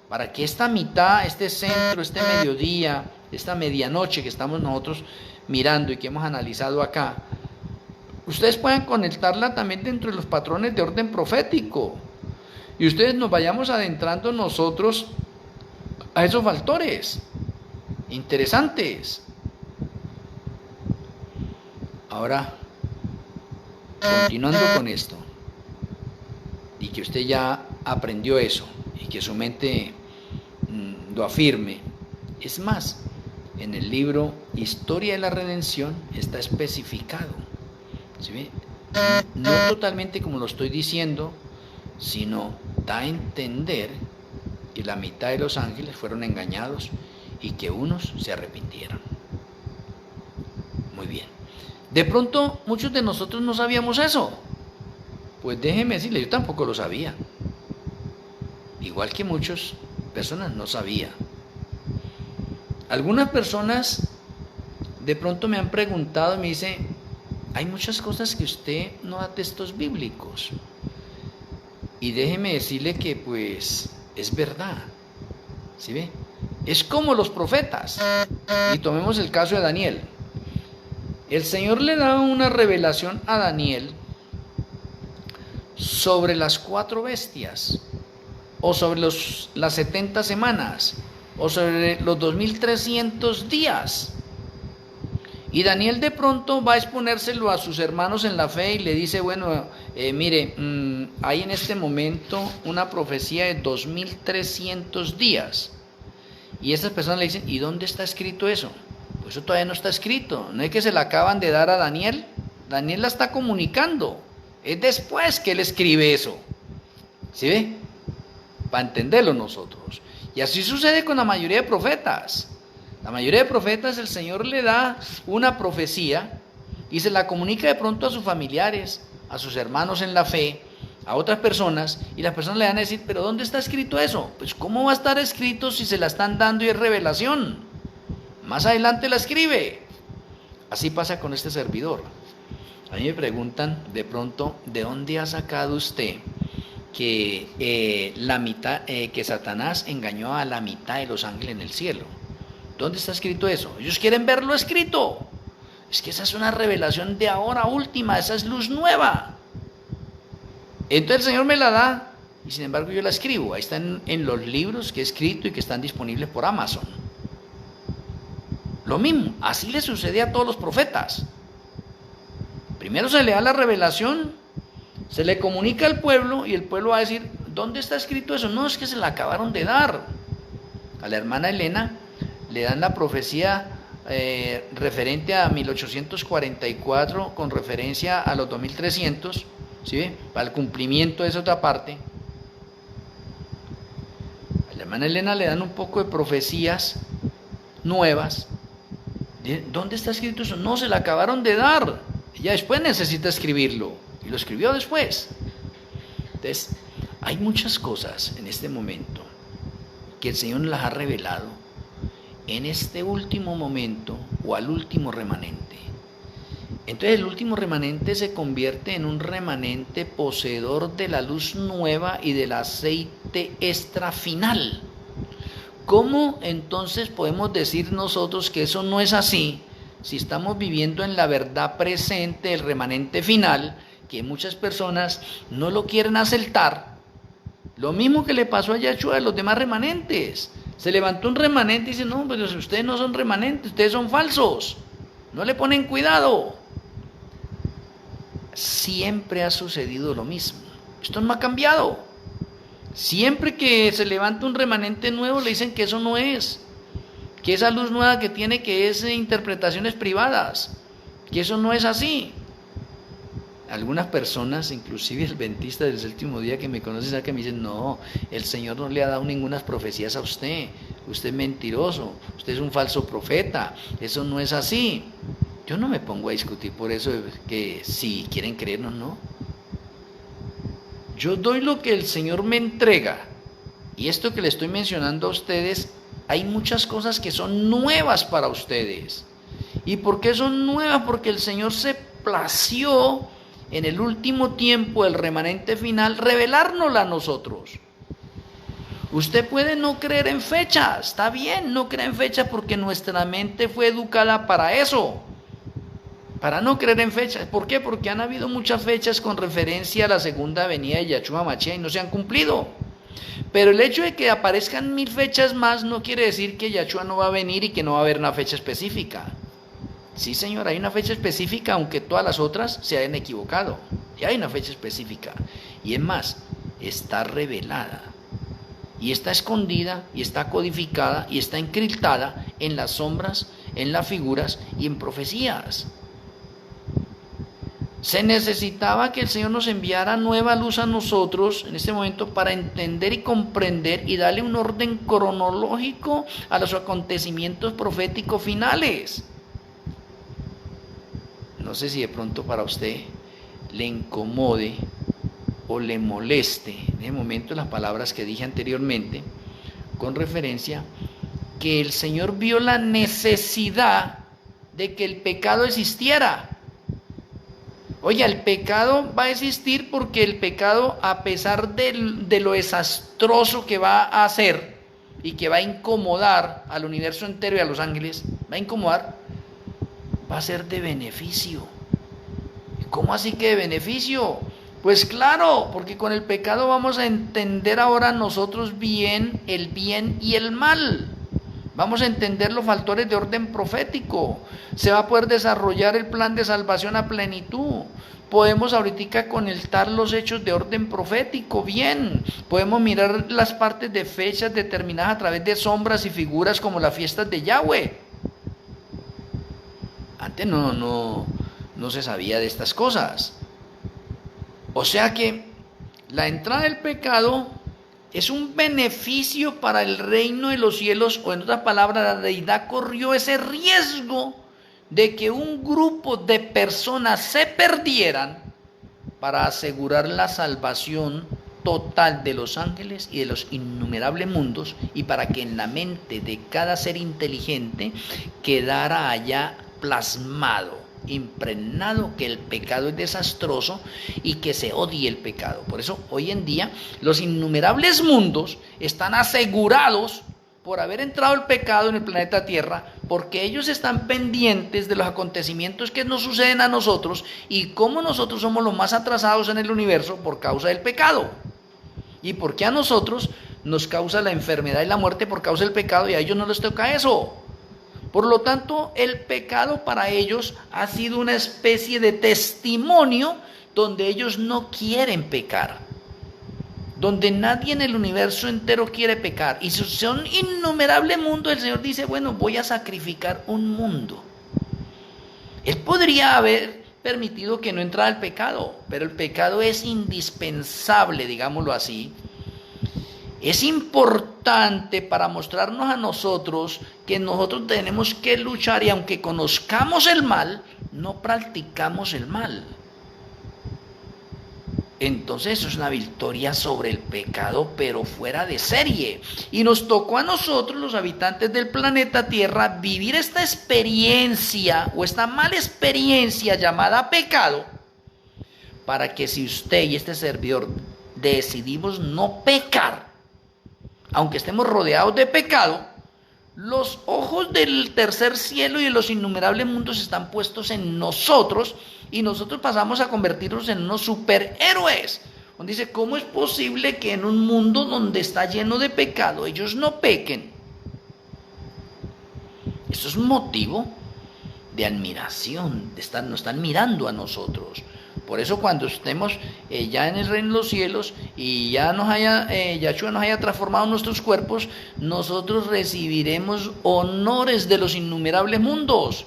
Para que esta mitad, este centro, este mediodía, esta medianoche que estamos nosotros mirando y que hemos analizado acá, ustedes puedan conectarla también dentro de los patrones de orden profético. Y ustedes nos vayamos adentrando nosotros a esos factores interesantes. Ahora, continuando con esto, y que usted ya aprendió eso, y que su mente lo afirme. Es más, en el libro Historia de la Redención está especificado, ¿sí ve? No totalmente como lo estoy diciendo, sino da a entender que la mitad de los ángeles fueron engañados y que unos se arrepintieron. Muy bien. De pronto muchos de nosotros no sabíamos eso. Pues déjeme decirle, yo tampoco lo sabía. Igual que muchas personas no sabía. Algunas personas de pronto me han preguntado y me dicen, hay muchas cosas que usted no da textos bíblicos. Y déjeme decirle que pues es verdad. ¿Sí ve? Es como los profetas. Y tomemos el caso de Daniel. El Señor le da una revelación a Daniel sobre las 4 bestias, o sobre las 70 semanas, o sobre los 2300 días. Y Daniel de pronto va a exponérselo a sus hermanos en la fe y le dice, bueno, mire, hay en este momento una profecía de 2300 días. Y esas personas le dicen, ¿y dónde está escrito eso? Pues eso todavía no está escrito, no es que se la acaban de dar a Daniel. Daniel la está comunicando, es después que él escribe eso. ¿Sí ve? Para entenderlo nosotros. Y así sucede con la mayoría de profetas. La mayoría de profetas el Señor le da una profecía y se la comunica de pronto a sus familiares, a sus hermanos en la fe, a otras personas, y las personas le van a decir, pero ¿dónde está escrito eso? Pues ¿cómo va a estar escrito si se la están dando y es revelación? Más adelante la escribe. Así pasa con este servidor. A mí me preguntan de pronto, ¿de dónde ha sacado usted que que Satanás engañó a la mitad de los ángeles en el cielo? ¿Dónde está escrito eso? Ellos quieren verlo escrito. Es que esa es una revelación de ahora última, esa es luz nueva. Entonces el Señor me la da y sin embargo yo la escribo. Ahí están en los libros que he escrito y que están disponibles por Amazon. Lo mismo, así le sucede a todos los profetas. Primero se le da la revelación, se le comunica al pueblo y el pueblo va a decir, ¿dónde está escrito eso? No, es que se la acabaron de dar. A la hermana Elena le dan la profecía referente a 1844 con referencia a los 2300, ¿sí? Para el cumplimiento de esa otra parte. A la hermana Elena le dan un poco de profecías nuevas. ¿Dónde está escrito eso? No, se la acabaron de dar. Ella después necesita escribirlo. Y lo escribió después. Entonces, hay muchas cosas en este momento que el Señor nos las ha revelado en este último momento o al último remanente. Entonces el último remanente se convierte en un remanente poseedor de la luz nueva y del aceite extra final. ¿Cómo entonces podemos decir nosotros que eso no es así si estamos viviendo en la verdad presente del remanente final, que muchas personas no lo quieren aceptar? Lo mismo que le pasó a Yahshua a los demás remanentes. Se levantó un remanente y dice, no, pero ustedes no son remanentes, ustedes son falsos, no le ponen cuidado. Siempre ha sucedido lo mismo, esto no ha cambiado. Siempre que se levanta un remanente nuevo le dicen que eso no es, que esa luz nueva que tiene que es interpretaciones privadas, que eso no es así. Algunas personas, inclusive el adventista del séptimo día que me conocen, saben que me dicen, no, el Señor no le ha dado ninguna profecías a usted es mentiroso, usted es un falso profeta, eso no es así. Yo no me pongo a discutir por eso, que si quieren creernos, no. Yo doy lo que el Señor me entrega, y esto que le estoy mencionando a ustedes, hay muchas cosas que son nuevas para ustedes. ¿Y por qué son nuevas? Porque el Señor se plació en el último tiempo, el remanente final, revelárnosla a nosotros. Usted puede no creer en fechas, está bien, no cree en fechas porque nuestra mente fue educada para eso, para no creer en fechas. ¿Por qué? Porque han habido muchas fechas con referencia a la segunda venida de Yahshua Mashiach y no se han cumplido. Pero el hecho de que aparezcan 1000 fechas más no quiere decir que Yahshua no va a venir y que no va a haber una fecha específica. Sí, Señor, hay una fecha específica, aunque todas las otras se hayan equivocado. Y hay una fecha específica. Y es más, está revelada. Y está escondida, y está codificada, y está encriptada en las sombras, en las figuras y en profecías. Se necesitaba que el Señor nos enviara nueva luz a nosotros en este momento para entender y comprender y darle un orden cronológico a los acontecimientos proféticos finales. No sé si de pronto para usted le incomode o le moleste en el momento las palabras que dije anteriormente con referencia que el Señor vio la necesidad de que el pecado existiera. Oye, el pecado va a existir porque el pecado, a pesar de lo desastroso que va a hacer y que va a incomodar al universo entero y a los ángeles, va a incomodar, va a ser de beneficio. ¿Cómo así que de beneficio? Pues claro, porque con el pecado vamos a entender ahora nosotros bien el bien y el mal. Vamos a entender los factores de orden profético. Se va a poder desarrollar el plan de salvación a plenitud. Podemos ahorita conectar los hechos de orden profético bien. Podemos mirar las partes de fechas determinadas a través de sombras y figuras como las fiestas de Yahweh. Antes no se sabía de estas cosas. O sea que la entrada del pecado es un beneficio para el reino de los cielos, o en otras palabras, la deidad corrió ese riesgo de que un grupo de personas se perdieran para asegurar la salvación total de los ángeles y de los innumerables mundos, y para que en la mente de cada ser inteligente quedara allá plasmado, impregnado, que el pecado es desastroso y que se odie el pecado. Por eso hoy en día los innumerables mundos están asegurados por haber entrado el pecado en el planeta Tierra, porque ellos están pendientes de los acontecimientos que nos suceden a nosotros y cómo nosotros somos los más atrasados en el universo por causa del pecado, y porque a nosotros nos causa la enfermedad y la muerte por causa del pecado, y a ellos no les toca eso. Por lo tanto, el pecado para ellos ha sido una especie de testimonio donde ellos no quieren pecar, donde nadie en el universo entero quiere pecar. Y son innumerables mundos. El Señor dice, bueno, voy a sacrificar un mundo. Él podría haber permitido que no entrara el pecado, pero el pecado es indispensable, digámoslo así. Es importante para mostrarnos a nosotros que nosotros tenemos que luchar, y aunque conozcamos el mal, no practicamos el mal. Entonces eso es una victoria sobre el pecado, pero fuera de serie. Y nos tocó a nosotros, los habitantes del planeta Tierra, vivir esta experiencia o esta mala experiencia llamada pecado, para que si usted y este servidor decidimos no pecar, aunque estemos rodeados de pecado, los ojos del tercer cielo y de los innumerables mundos están puestos en nosotros y nosotros pasamos a convertirnos en unos superhéroes. Donde dice, ¿cómo es posible que en un mundo donde está lleno de pecado ellos no pequen? Eso es un motivo de admiración, nos están mirando a nosotros. Por eso cuando estemos ya en el reino de los cielos y ya Yahshua nos haya transformado nuestros cuerpos, nosotros recibiremos honores de los innumerables mundos.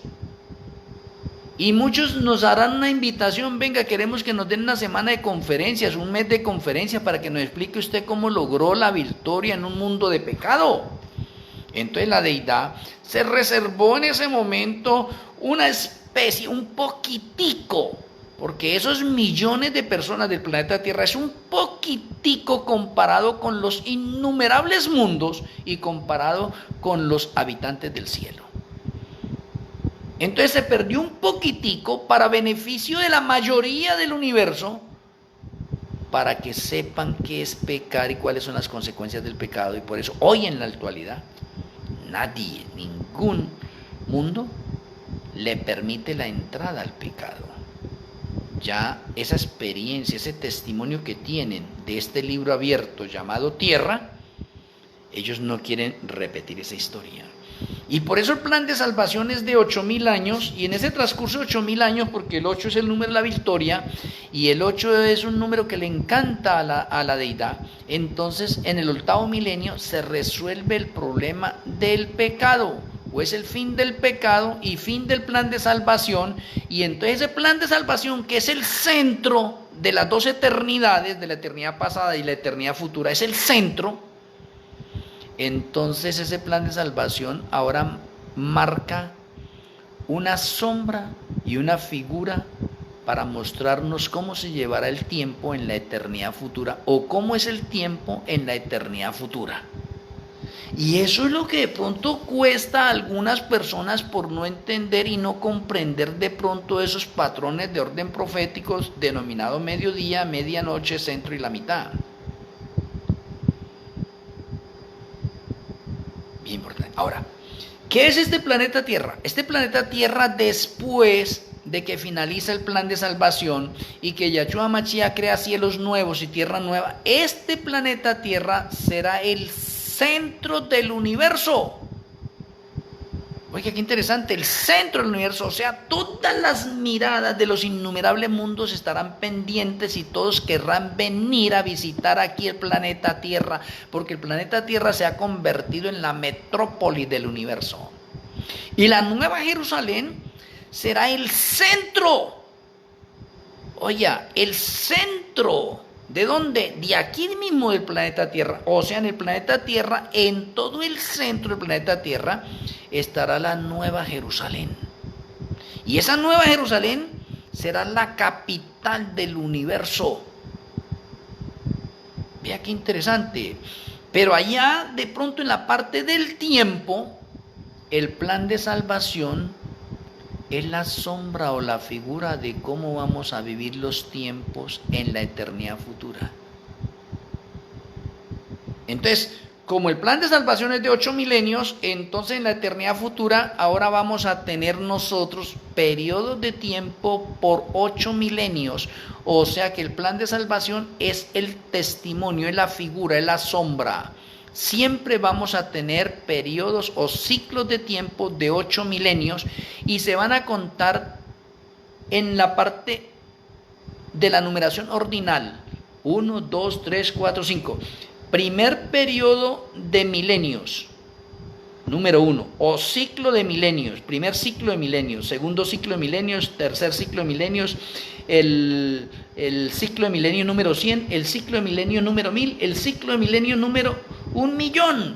Y muchos nos harán una invitación, venga, queremos que nos den una semana de conferencias, un mes de conferencias para que nos explique usted cómo logró la victoria en un mundo de pecado. Entonces la deidad se reservó en ese momento una especie, un poquitico, porque esos millones de personas del planeta Tierra es un poquitico comparado con los innumerables mundos y comparado con los habitantes del cielo. Entonces se perdió un poquitico para beneficio de la mayoría del universo, para que sepan qué es pecar y cuáles son las consecuencias del pecado. Y por eso hoy en la actualidad nadie, ningún mundo le permite la entrada al pecado. Ya esa experiencia, ese testimonio que tienen de este libro abierto llamado Tierra, ellos no quieren repetir esa historia. Y por eso el plan de salvación es de 8.000 años, y en ese transcurso de 8.000 años, porque el 8 es el número de la victoria, y el 8 es un número que le encanta a la deidad, entonces en el 8º milenio se resuelve el problema del pecado, o es el fin del pecado y fin del plan de salvación, y entonces ese plan de salvación, que es el centro de las dos eternidades, de la eternidad pasada y la eternidad futura, es el centro. Entonces ese plan de salvación ahora marca una sombra y una figura para mostrarnos cómo se llevará el tiempo en la eternidad futura, o cómo es el tiempo en la eternidad futura. Y eso es lo que de pronto cuesta a algunas personas por no entender y no comprender de pronto esos patrones de orden proféticos denominados mediodía, medianoche, centro y la mitad. Bien importante. Ahora, ¿qué es este planeta Tierra? Este planeta Tierra, después de que finaliza el plan de salvación y que Yahshua Mashiach crea cielos nuevos y tierra nueva, este planeta Tierra será el centro del universo. Oiga, qué interesante, el centro del universo, o sea, todas las miradas de los innumerables mundos estarán pendientes y todos querrán venir a visitar aquí el planeta Tierra, porque el planeta Tierra se ha convertido en la metrópoli del universo. Y la Nueva Jerusalén será el centro. Oiga, el centro. ¿De dónde? De aquí mismo del planeta Tierra. O sea, en el planeta Tierra, en todo el centro del planeta Tierra, estará la Nueva Jerusalén. Y esa Nueva Jerusalén será la capital del universo. Vea qué interesante. Pero allá, de pronto, en la parte del tiempo, el plan de salvación es la sombra o la figura de cómo vamos a vivir los tiempos en la eternidad futura. Entonces, como el plan de salvación es de 8 milenios, entonces en la eternidad futura ahora vamos a tener nosotros periodos de tiempo por 8 milenios. O sea que el plan de salvación es el testimonio, es la figura, es la sombra. Siempre vamos a tener periodos o ciclos de tiempo de 8 milenios y se van a contar en la parte de la numeración ordinal. 1, 2, 3, 4, 5. Primer periodo de milenios, número 1, o ciclo de milenios, primer ciclo de milenios, segundo ciclo de milenios, tercer ciclo de milenios, el ciclo de milenio número 100, el ciclo de milenio número 1000, el ciclo de milenio número 1.000.000.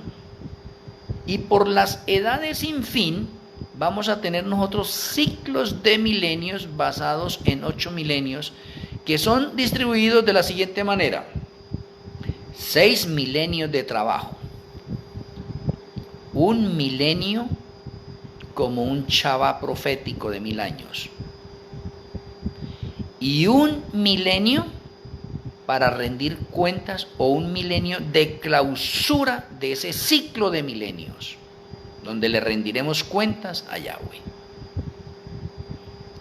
Y por las edades sin fin vamos a tener nosotros ciclos de milenios basados en 8 milenios, que son distribuidos de la siguiente manera: 6 milenios de trabajo, un milenio como un Shabbat profético de 1000 años, y un milenio para rendir cuentas, o un milenio de clausura de ese ciclo de milenios, donde le rendiremos cuentas a Yahweh.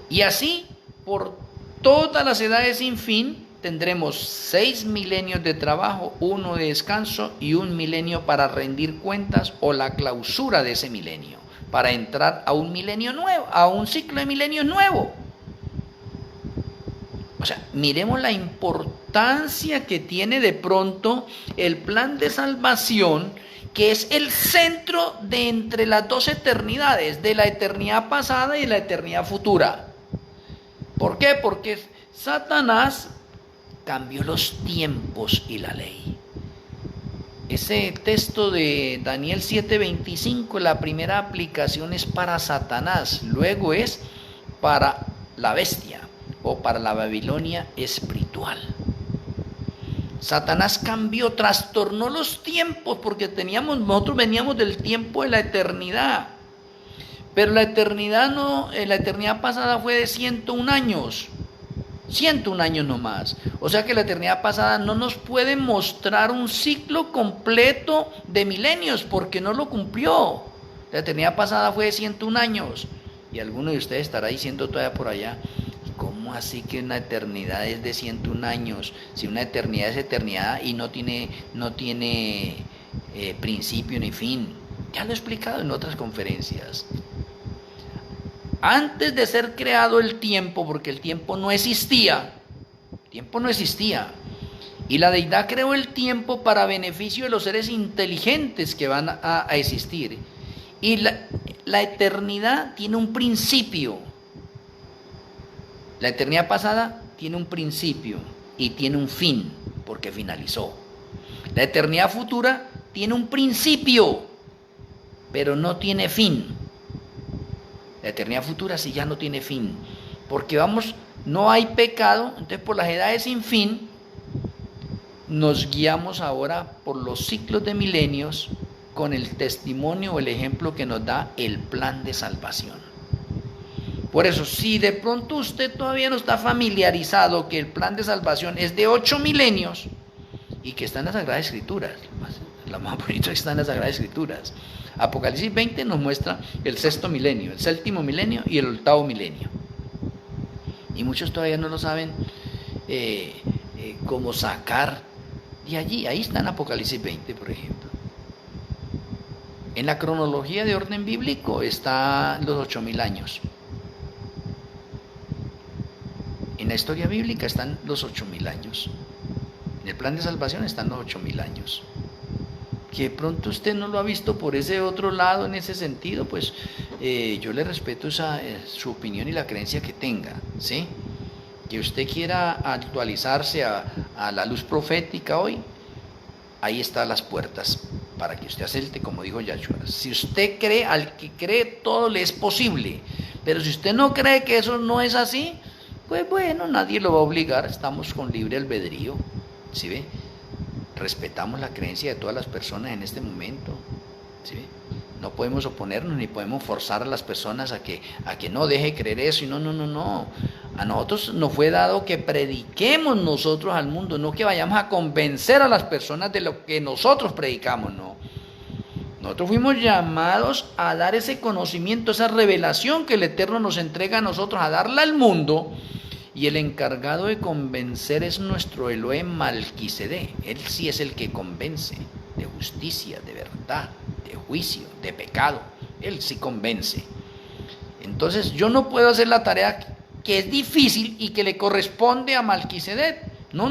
Y así, por todas las edades sin fin, tendremos 6 milenios de trabajo, 1 de descanso y un milenio para rendir cuentas, o la clausura de ese milenio, para entrar a un milenio nuevo, a un ciclo de milenios nuevo. O sea, miremos la importancia que tiene de pronto el plan de salvación, que es el centro de entre las dos eternidades, de la eternidad pasada y la eternidad futura. ¿Por qué? Porque Satanás cambió los tiempos y la ley. Ese texto de Daniel 7:25, la primera aplicación es para Satanás, luego es para la bestia, o para la Babilonia espiritual. Satanás cambió, trastornó los tiempos, porque nosotros veníamos del tiempo de la eternidad, pero la eternidad pasada fue de 101 años, 101 años nomás. O sea que la eternidad pasada no nos puede mostrar un ciclo completo de milenios, porque no lo cumplió. La eternidad pasada fue de 101 años, y alguno de ustedes estará diciendo todavía por allá: ¿cómo así que una eternidad es de 101 años? Si una eternidad es eternidad y no tiene principio ni fin. Ya lo he explicado en otras conferencias. Antes de ser creado el tiempo, porque el tiempo no existía, y la deidad creó el tiempo para beneficio de los seres inteligentes que van a existir. Y la eternidad tiene un principio. La eternidad pasada tiene un principio y tiene un fin, porque finalizó. La eternidad futura tiene un principio, pero no tiene fin. La eternidad futura sí ya no tiene fin, porque no hay pecado. Entonces, por las edades sin fin, nos guiamos ahora por los ciclos de milenios, con el testimonio o el ejemplo que nos da el plan de salvación. Por eso, si de pronto usted todavía no está familiarizado que el plan de salvación es de 8 milenios y que está en las Sagradas Escrituras, lo más bonito que está en las Sagradas Escrituras. Apocalipsis 20 nos muestra el 6º milenio, el 7º milenio y el 8º milenio. Y muchos todavía no lo saben cómo sacar de allí. Ahí está en Apocalipsis 20, por ejemplo. En la cronología de orden bíblico están los 8.000 años. En la historia bíblica están los 8.000 años. En el plan de salvación están los 8.000 años. Que de pronto usted no lo ha visto por ese otro lado, en ese sentido, pues yo le respeto su opinión y la creencia que tenga, ¿sí? Que usted quiera actualizarse a la luz profética hoy, ahí están las puertas para que usted acepte, como dijo Yahshua. Si usted cree, al que cree todo le es posible, pero si usted no cree que eso no es así, pues bueno, nadie lo va a obligar, estamos con libre albedrío, ¿sí ve? Respetamos la creencia de todas las personas en este momento, ¿sí ve? No podemos oponernos ni podemos forzar a las personas a que no deje creer eso, y no. A nosotros nos fue dado que prediquemos nosotros al mundo, no que vayamos a convencer a las personas de lo que nosotros predicamos, no. Nosotros fuimos llamados a dar ese conocimiento, esa revelación que el Eterno nos entrega a nosotros, a darla al mundo. Y el encargado de convencer es nuestro Elohim Malquisedec. Él sí es el que convence de justicia, de verdad, de juicio, de pecado. Él sí convence. Entonces yo no puedo hacer la tarea que es difícil y que le corresponde a Malquisedec. No.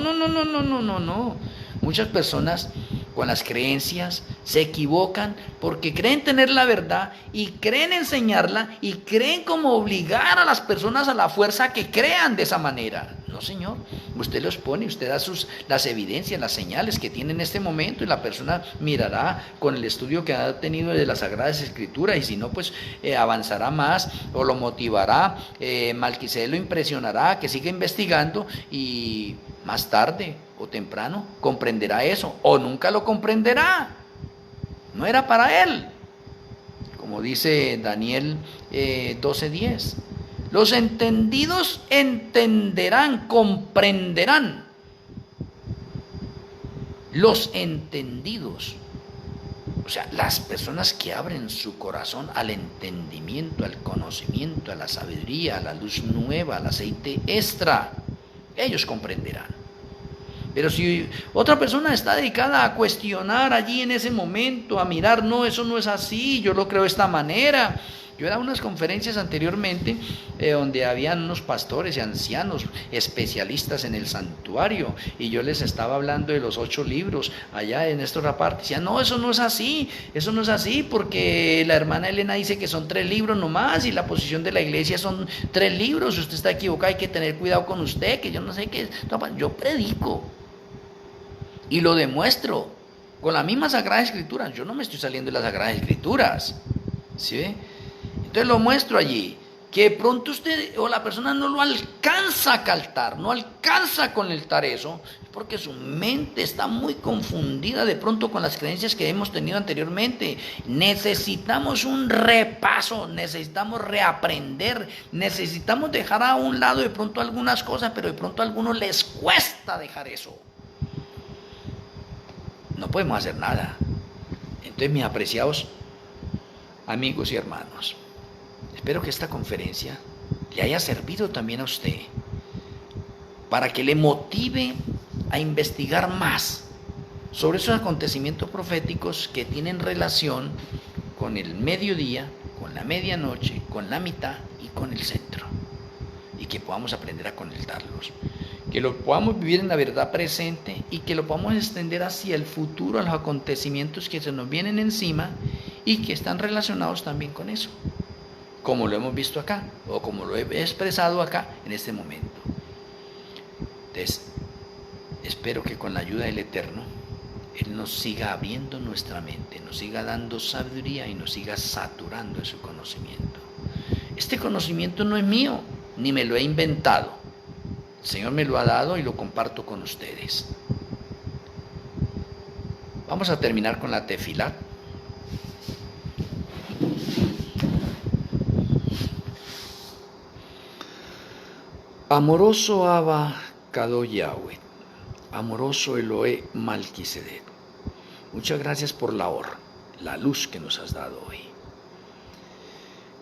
Muchas personas con las creencias Se equivocan porque creen tener la verdad y creen enseñarla y creen como obligar a las personas a la fuerza a que crean de esa manera. No, señor, usted los pone, usted da las evidencias, las señales que tiene en este momento y la persona mirará con el estudio que ha tenido de las Sagradas Escrituras y si no, pues avanzará más o lo motivará, Malquisedec lo impresionará, que siga investigando y más tarde o temprano comprenderá eso o nunca lo comprenderá. No era para él, como dice Daniel 12:10. Los entendidos entenderán, comprenderán. Los entendidos, o sea, las personas que abren su corazón al entendimiento, al conocimiento, a la sabiduría, a la luz nueva, al aceite extra, ellos comprenderán. Pero si otra persona está dedicada a cuestionar allí en ese momento, a mirar, no, eso no es así, yo lo creo de esta manera. Yo era unas conferencias anteriormente donde habían unos pastores y ancianos especialistas en el santuario y yo les estaba hablando de los 8 libros allá en esta otra parte. Decían, no, eso no es así porque la hermana Elena dice que son 3 libros nomás y la posición de la iglesia son 3 libros. Usted está equivocado, hay que tener cuidado con usted, que yo no sé qué. Yo predico y lo demuestro con la misma Sagrada Escritura. Yo no me estoy saliendo de las Sagradas Escrituras, ¿sí? Entonces lo muestro allí, que de pronto usted o la persona no lo alcanza a captar, no alcanza a conectar eso, porque su mente está muy confundida de pronto con las creencias que hemos tenido anteriormente. Necesitamos un repaso, necesitamos reaprender, necesitamos dejar a un lado de pronto algunas cosas, pero de pronto a algunos les cuesta dejar eso. No podemos hacer nada. Entonces, mis apreciados amigos y hermanos, espero que esta conferencia le haya servido también a usted para que le motive a investigar más sobre esos acontecimientos proféticos que tienen relación con el mediodía, con la medianoche, con la mitad y con el centro, y que podamos aprender a conectarlos, que lo podamos vivir en la verdad presente y que lo podamos extender hacia el futuro, a los acontecimientos que se nos vienen encima y que están relacionados también con eso, como lo hemos visto acá, o como lo he expresado acá en este momento. Entonces, espero que con la ayuda del Eterno, Él nos siga abriendo nuestra mente, nos siga dando sabiduría y nos siga saturando de su conocimiento. Este conocimiento no es mío, ni me lo he inventado. El Señor me lo ha dado y lo comparto con ustedes. Vamos a terminar con la tefilá. Amoroso Abba Kadosh Yahweh, amoroso Elohe Malquisedec, muchas gracias por la luz que nos has dado hoy.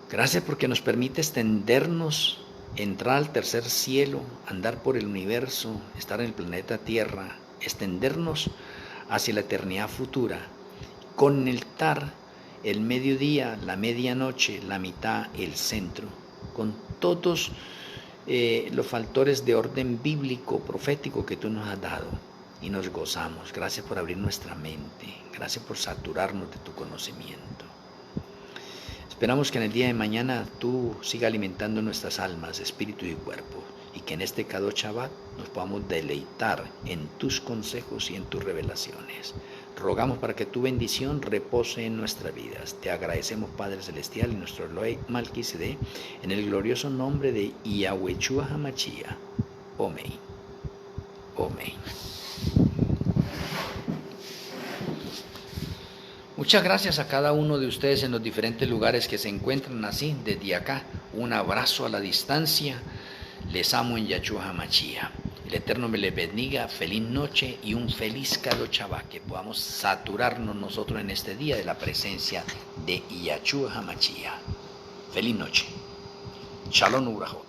Gracias porque nos permite extendernos, entrar al tercer cielo, andar por el universo, estar en el planeta Tierra, extendernos hacia la eternidad futura, conectar el mediodía, la medianoche, la mitad, el centro, con todos los factores de orden bíblico, profético que tú nos has dado y nos gozamos. Gracias por abrir nuestra mente, gracias por saturarnos de tu conocimiento. Esperamos que en el día de mañana tú sigas alimentando nuestras almas, espíritu y cuerpo, y que en este Kadosh Shabbat nos podamos deleitar en tus consejos y en tus revelaciones. Rogamos para que tu bendición repose en nuestras vidas. Te agradecemos, Padre Celestial, y nuestro Elohe Malquisedec, en el glorioso nombre de Yahweh HaMashiach. Amén. Amén. Muchas gracias a cada uno de ustedes en los diferentes lugares que se encuentran así, desde acá. Un abrazo a la distancia. Les amo en Yahshua HaMashiach. El Eterno me les bendiga, feliz noche y un feliz Kadosh Shabbat, que podamos saturarnos nosotros en este día de la presencia de Yahshua HaMashiach. Feliz noche. Shalom Ubrahot.